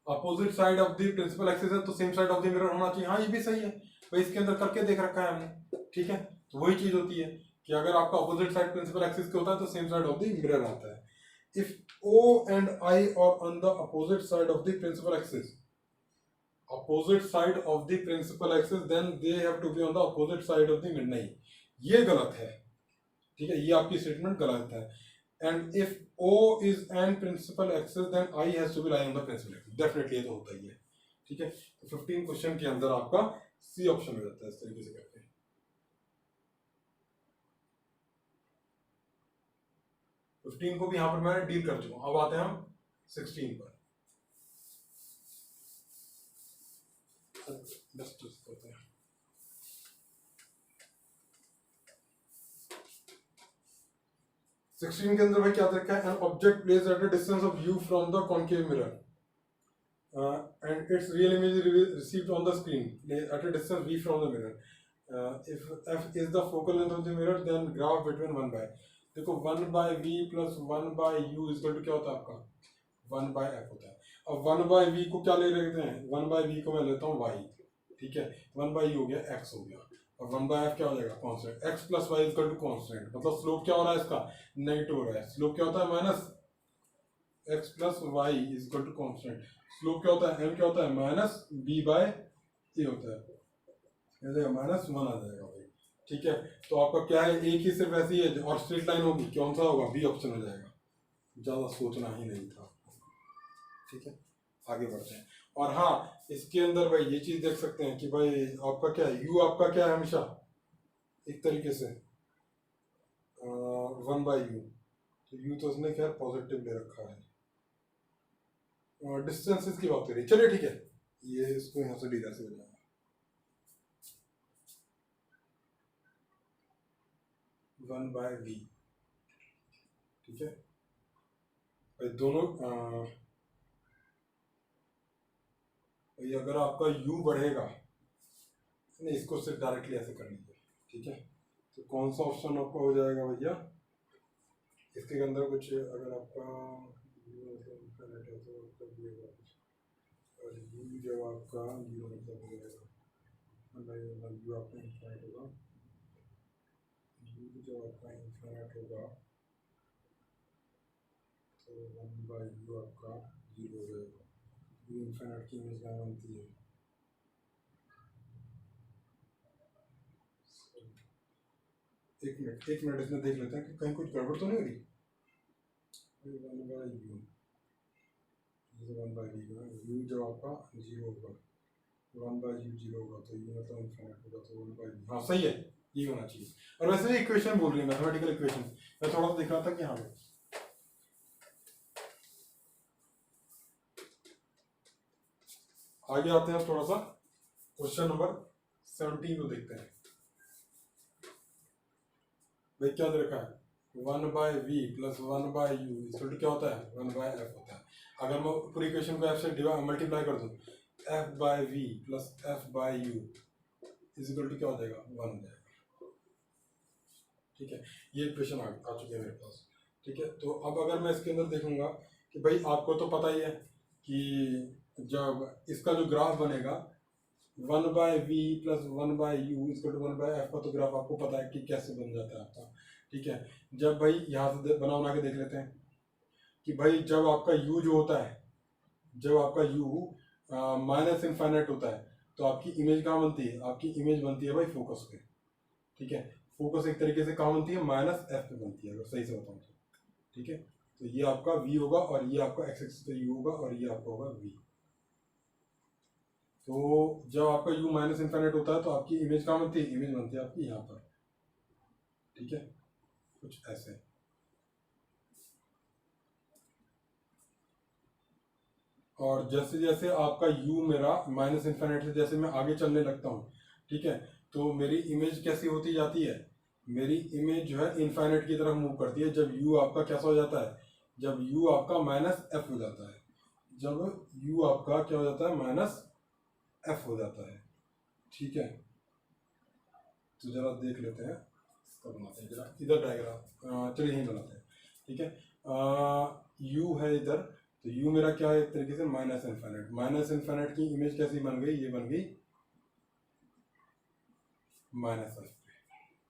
Opposite side of the principal axis है तो same side of the mirror होना चाहिए। हाँ ये भी सही है भाई, इसके अंदर करके देख रखा है हमने, ठीक है। तो वही चीज होती है कि अगर आपका अपोजिट साइड प्रिंसिपल एक्सिस के होता है तो same side of the mirror आता है। If O and I are on the opposite side of the principal axis, opposite side of the principal axis, then they have to be on the opposite side of the mirror। नहीं, ये गलत है, ठीक है, ये आपकी statement गलत है। And if O is an principal axis, then I has to be lying on the principal axis। Definitely ये तो होता ही है, ठीक है। तो 15 क्वेश्चन के अंदर आपका सी ऑप्शन हो जाता है इस तरीके से करके। 15 को भी यहाँ पर मैं डील कर चुका हूँ। अब आते हैं हम 16 पर। बस करते हैं। 16 के अंदर भाई क्या रखा है, an object place at a distance of U from the concave mirror and its real image received on the screen at a distance v from the mirror. If f is the focal length of the mirror, then graph between 1 by, देखो 1 by v plus 1 by u is equal to क्या होता है आपका 1 bye f होता है। अब 1 by v को क्या ले लेते हैं, 1 बाय v को मैं लेता हूँ y, ठीक है, 1 बाय u हो गया x हो गया, और 1 बाय एफ क्या हो जाएगा constant, x plus Y equal to constant, मतलब स्लोप क्या हो रहा है इसका, नेगेटिव हो रहा है। स्लोप क्या होता है, minus x plus Y equal to constant. Slope क्या होता है, m क्या होता है, माइनस b बाय ए होता है, माइनस 1 आ जाएगा भाई। ठीक है, तो आपका क्या है, एक ही सिर्फ ऐसी है और स्ट्रेट लाइन होगी, कौन सा होगा, बी ऑप्शन हो जाएगा, ज़्यादा सोचना ही नहीं था। ठीक है, आगे बढ़ते हैं। और हाँ, इसके अंदर भाई ये चीज़ देख सकते हैं कि भाई आपका क्या है, यू आपका क्या है हमेशा एक तरीके से 1/u, तो यू तो उसने खैर पॉजिटिव ले रखा है, डिस्टेंसेस की बात करिए, चलिए ठीक है, ये इसको यहाँ से डीलर से हो जाएगा 1/v। ठीक है भाई, दोनों भाई अगर आपका u बढ़ेगा, नहीं इसको सिर्फ डायरेक्टली ऐसे कर लीजिए। ठीक है, तो कौन सा ऑप्शन आपका हो जाएगा भैया, इसके अंदर कुछ अगर आपका इंफिनिट है तो मतलब ये होगा कुछ, और u जब आपका 0 मतलब हो जाएगा, u आपका इंफिनिट होगा, u जब आपका इंफिनिट होगा तो 1/u आपका 0 हो जाएगा। u इंफिनिट की इमेज क्या बनती है, एक मिनट इसमें देख लेते हैं कि कहीं कुछ गड़बड़ तो नहीं हो रही। 1/u, 1/u जब आपका 0 होगा, 1/u 0 होगा तो u मतलब इनफाइनाइट होगा, तो 1/u, हाँ सही है, ये होना चाहिए। और वैसे भी इक्वेशन बोल रही है, मैथमेटिकल इक्वेशन, मैं थोड़ा सा देख रहा था कि हाँ भाई आगे आते हैं थोड़ा सा, क्वेश्चन नंबर 17 को देखते हैं। भाई क्या दे रखा है, 1/v plus 1/u equal to क्या होता है, 1/f होता है। अगर मैं पूरी इक्वेशन को f से मल्टीप्लाई कर दूं, f/v plus f/u is equal to क्या हो जाएगा, 1 हो जाएगा। ठीक है, ये इक्वेशन आ चुकी है मेरे पास। ठीक है, तो अब अगर मैं इसके अंदर देखूंगा कि भाई आपको तो पता ही है कि जब इसका जो ग्राफ बनेगा 1/v plus 1/u equal to 1/f का तो ग्राफ आपको पता है कि कैसे बन जाता है आपका। ठीक है, जब भाई यहाँ से बना के देख लेते हैं कि भाई जब आपका u जो होता है, जब आपका u माइनस इनफाइनाइट होता है तो आपकी इमेज कहाँ बनती है, आपकी इमेज बनती है भाई फोकस पे। ठीक है, फोकस एक तरीके से कहाँ बनती है, -f पे बनती है अगर सही से बताऊँ तो। ठीक है, तो ये आपका v होगा और ये आपका x एक्सिस पे u होगा और ये आपका होगा v। तो जब आपका u माइनस इनफाइनाइट होता है तो आपकी इमेज कहाँ बनती है, इमेज बनती है आपकी यहाँ पर। ठीक है, कुछ ऐसे। और जैसे जैसे आपका u मेरा माइनस इनफाइनाइट से जैसे मैं आगे चलने लगता हूँ, ठीक है, तो मेरी इमेज कैसी होती जाती है, मेरी इमेज जो है इनफाइनाइट की तरफ मूव करती है जब u आपका कैसा हो जाता है, जब u आपका -f हो जाता है, जब u आपका क्या हो जाता है, -f हो जाता है। ठीक है, तो जरा देख लेते हैं, इसका बनाते हैं जरा, इधर डायग्राम चलिए यहीं बनाते हैं। ठीक है, u है इधर, तो u मेरा क्या है एक तरीके से माइनस इनफाइनाइट, माइनस इनफाइनाइट की इमेज कैसी बन गई, ये बन गई -f।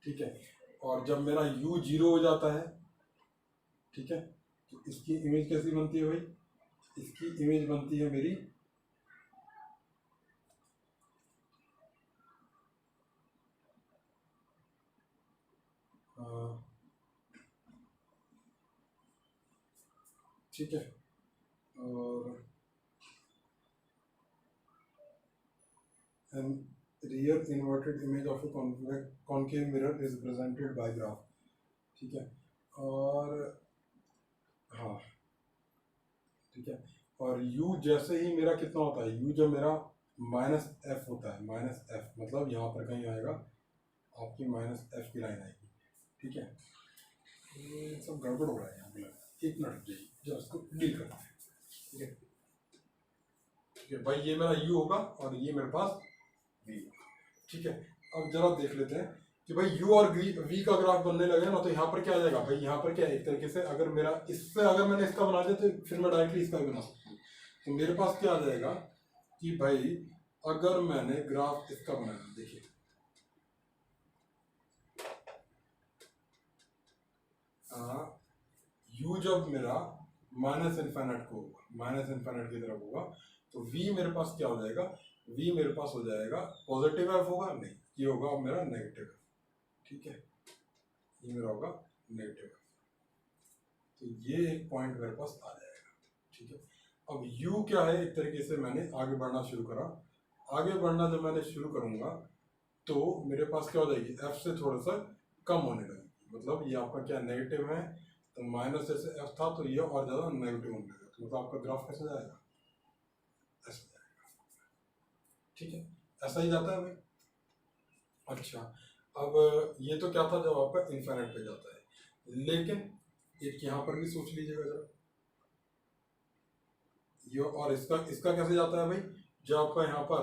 ठीक है, और जब मेरा u 0 हो जाता है, ठीक है, तो इसकी इमेज कैसी बनती है भाई, इसकी इमेज बनती है मेरी ठीक है, और real inverted image of a concave mirror is presented by graph। ठीक है, और हाँ ठीक है, और u जैसे ही मेरा कितना होता है, u जब मेरा -f होता है, -f मतलब यहाँ पर कहीं आएगा आपकी -f की लाइन आएगी। ठीक है, ये सब गड़बड़ हो रहा है यहाँ पे, एक मिनट रुकिए जब इसको डील करते हैं। ठीक है, ठीक है भाई, ये मेरा u होगा और ये मेरे पास v। ठीक है, अब जरा देख लेते हैं कि भाई u और v का ग्राफ बनने लगे ना, तो यहाँ पर क्या आ जाएगा भाई, यहाँ पर क्या है एक तरीके से, अगर मेरा इससे अगर मैंने इसका बना दिया तो फिर मैं डायरेक्टली इसका भी बना सकता हूँ। तो मेरे पास क्या आ जाएगा कि भाई अगर मैंने ग्राफ इसका बनाया, देखिए u जब मेरा माइनस इनफाइनाइट को होगा, माइनस इनफाइनाइट की तरफ होगा, तो v मेरे पास क्या हो जाएगा, v मेरे पास हो जाएगा पॉजिटिव f होगा, नहीं ये होगा अब मेरा नेगेटिव f। ठीक है, ये मेरा होगा नेगेटिव। तो ये एक पॉइंट मेरे पास आ जाएगा। ठीक है, अब u क्या है, एक तरीके से मैंने आगे बढ़ना शुरू करा। आगे बढ़ना जब मैंने शुरू करूंगा तो मेरे पास क्या हो जाएगी, f से थोड़ा सा कम होने लगेगी। मतलब ये आपका क्या नेगेटिव है, तो माइनस जैसे f था तो ये और ज़्यादा नेगेटिव होने लगेगा। तो मतलब आपका ग्राफ कैसा जाएगा, ऐसा जाएगा। ठीक है, ऐसा ही जाता है भाई। अच्छा, अब ये तो क्या था जब आपका इन्फिनिट पे जाता है, लेकिन एक यहाँ पर भी सोच लीजिएगा जरा, ये और इसका इसका कैसे जाता है भाई, जब आपका यहाँ पर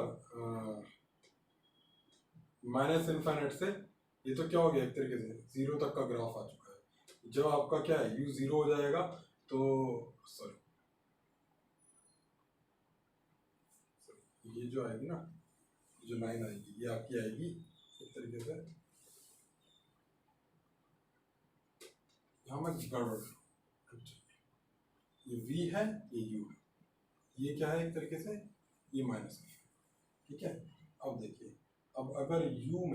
माइनस इन्फिनिट से ये तो क्या हो गया, एक तरीके से जीरो तक का ग्राफ आ चुका है। जब आपका क्या है, u जीरो हो जाएगा तो सॉरी ये जो आएगी ना, जो लाइन आएगी ये आपकी आएगी एक तरीके से, यहाँ मैं गड़बड़, ये v है, ये u है, ये क्या है एक तरीके से, ये माइनस है। ठीक है, अब देखिए, अब अगर u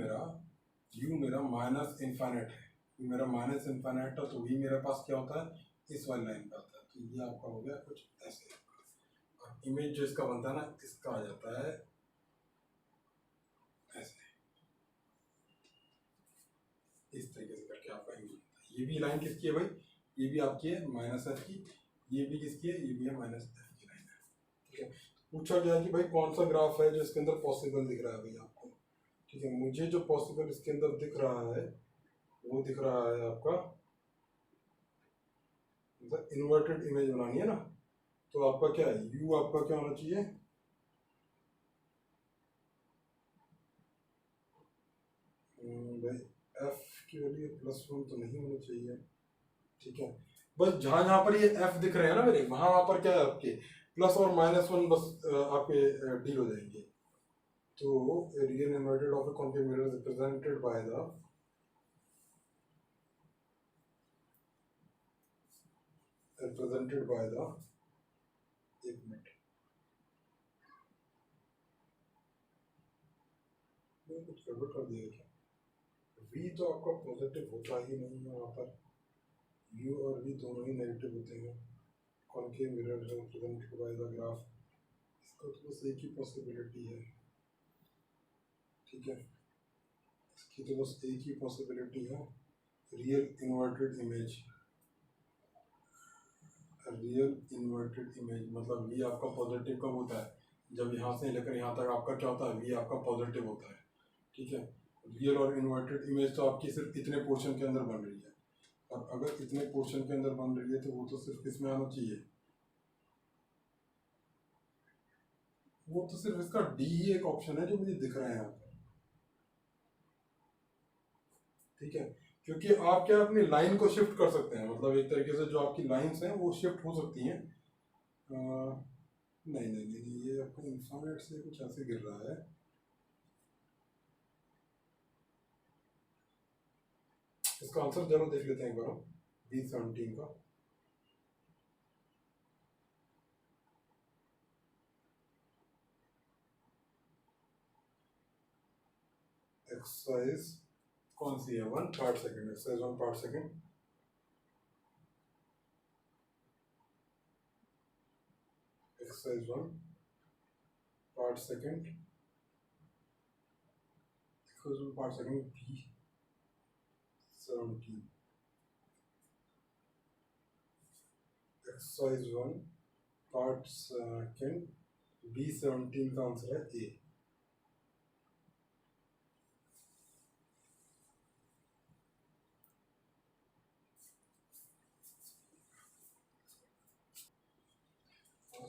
मेरा माइनस इन्फिनिट है, u मेरा माइनस इन्फिनिट है, तो v मेरे पास क्या होता है, इस वाली लाइन पे आता है। तो ये आपका हो गया कुछ ऐसे, और इमेज जो इसका बनता है ना, इसका आ जाता है ऐसे, इस तरीके से करके आपका इमेज बनता है। ये भी लाइन किसकी है भाई, ये भी आपकी है माइनस एफ की, ये भी किसकी है, ये भी है माइनस एफ की लाइन है। ठीक है, पूछा गया कि भाई कौन सा ग्राफ है जो इसके अंदर पॉसिबल दिख रहा है भाई आपको। ठीक है, मुझे जो पॉसिबल इसके अंदर दिख रहा है वो दिख रहा है आपका, इन्वर्टेड इमेज बनानी है ना, तो आपका क्या है, u आपका क्या होना चाहिए, भाई f की वैल्यू +1 तो नहीं होना चाहिए। ठीक है, बस जहां जहां पर ये f दिख रहे हैं ना मेरे, वहां वहां पर क्या है आपके प्लस और -1 बस आपके डील हो जाएंगे। तो real inverted of A concave mirror represented by the एक मिनट, कुछ गड़बड़ कर दिया क्या, v तो आपका पॉजिटिव होता ही नहीं है, वहाँ पर u और v दोनों ही नेगेटिव होते हैं। Concave mirror represented by the graph, इसका तो बस एक ही पॉसिबिलिटी है। ठीक है, इसकी तो बस एक ही पॉसिबिलिटी है, real inverted image. Real inverted image मतलब v आपका पॉजिटिव कब होता है, जब यहाँ से लेकर यहाँ तक आपका क्या होता है, v आपका पॉजिटिव होता है। ठीक है, रियल और इन्वर्टेड इमेज तो आपकी सिर्फ इतने पोर्शन के अंदर बन रही है, और अगर इतने पोर्शन के अंदर बन रही है तो वो तो सिर्फ इसमें आना चाहिए, वो तो सिर्फ इसका डी ही एक ऑप्शन है जो मुझे दिख रहा है यहाँ पर। ठीक है, क्योंकि आप क्या अपनी लाइन को शिफ्ट कर सकते हैं, मतलब एक तरीके से जो आपकी लाइंस हैं वो शिफ्ट हो सकती हैं। नहीं नहीं नहीं, ये आपको इन्फिनिट से कुछ ऐसे गिर रहा है। इसका आंसर जरूर देख लेते हैं एक बार हम, B17 का। एक्सरसाइज कौन सी है, 1 part second, exercise 1 part second, exercise 1 part second, exercise 1 part second B17, exercise 1 part second B17 का आंसर है ए।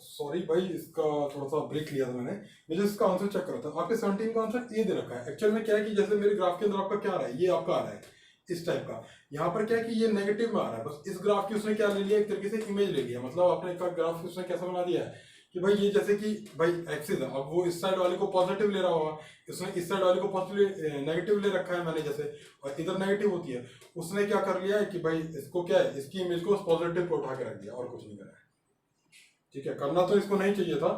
सॉरी भाई, इसका थोड़ा सा ब्रेक लिया था मैंने, मुझे इसका आंसर चेक करा था। आपके 17 का आंसर ए दे रखा है। एक्चुअल में क्या है कि जैसे मेरे ग्राफ के अंदर आपका क्या आ रहा है, ये आपका आ रहा है इस टाइप का, यहाँ पर क्या है कि ये नेगेटिव में आ रहा है। बस इस ग्राफ की उसने क्या ले लिया, एक तरीके से इमेज ले लिया। मतलब आपने का ग्राफ उसने कैसा बना दिया है कि भाई ये जैसे कि भाई एक्सिस है, अब वो इस साइड वाले को पॉजिटिव ले रहा होगा, इसने इस साइड वाले को पॉजिटिव नेगेटिव ले रखा है मैंने जैसे, और इधर नेगेटिव होती है, उसने क्या कर लिया है कि भाई इसको क्या है, इसकी इमेज को पॉजिटिव पे उठा के रख दिया और कुछ नहीं करा है। ठीक है, करना तो इसको नहीं चाहिए था।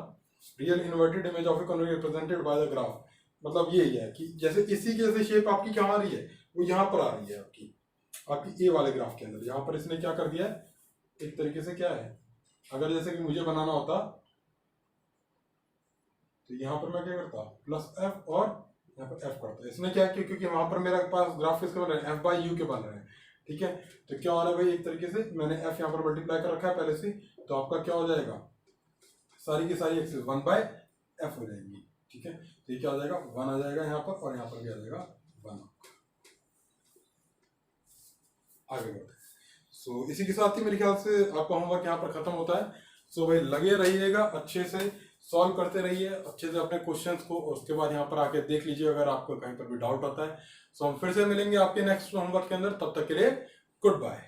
Real inverted image of a convex represented by the graph, मतलब ये ही है कि जैसे इसी की जैसे शेप आपकी क्या आ रही है, वो यहाँ पर आ रही है आपकी आपकी ए वाले ग्राफ के अंदर। यहाँ पर इसने क्या कर दिया है, एक तरीके से क्या है, अगर जैसे कि मुझे बनाना होता तो यहाँ पर मैं क्या करता प्लस एफ और यहाँ पर एफ करता। इसने क्या किया, क्योंकि वहां पर मेरे पास ग्राफ किसके बन रहे हैं, एफ बाई यू के बन रहे हैं, ठीक है। तो क्या हो रहा है भाई, एक तरीके से मैंने एफ यहाँ पर मल्टीप्लाई कर रखा है पहले से, तो आपका क्या हो जाएगा, सारी की सारी एक्सेस 1 बाय एफ हो जाएगी, ठीक है। तो ये क्या हो जाएगा 1 आ जाएगा यहाँ पर, और यहाँ पर भी आ जाएगा 1। आगे बढ़ते हैं। सो इसी के साथ ही मेरे ख्याल से आपका होमवर्क यहाँ पर खत्म होता है। सो भाई लगे रहिएगा, अच्छे से सॉल्व करते रहिए अच्छे से अपने क्वेश्चंस को, और उसके बाद यहाँ पर आके देख लीजिए अगर आपको कहीं पर भी डाउट आता है। सो हम फिर से मिलेंगे आपके नेक्स्ट होमवर्क के अंदर, तब तक के लिए गुड बाय।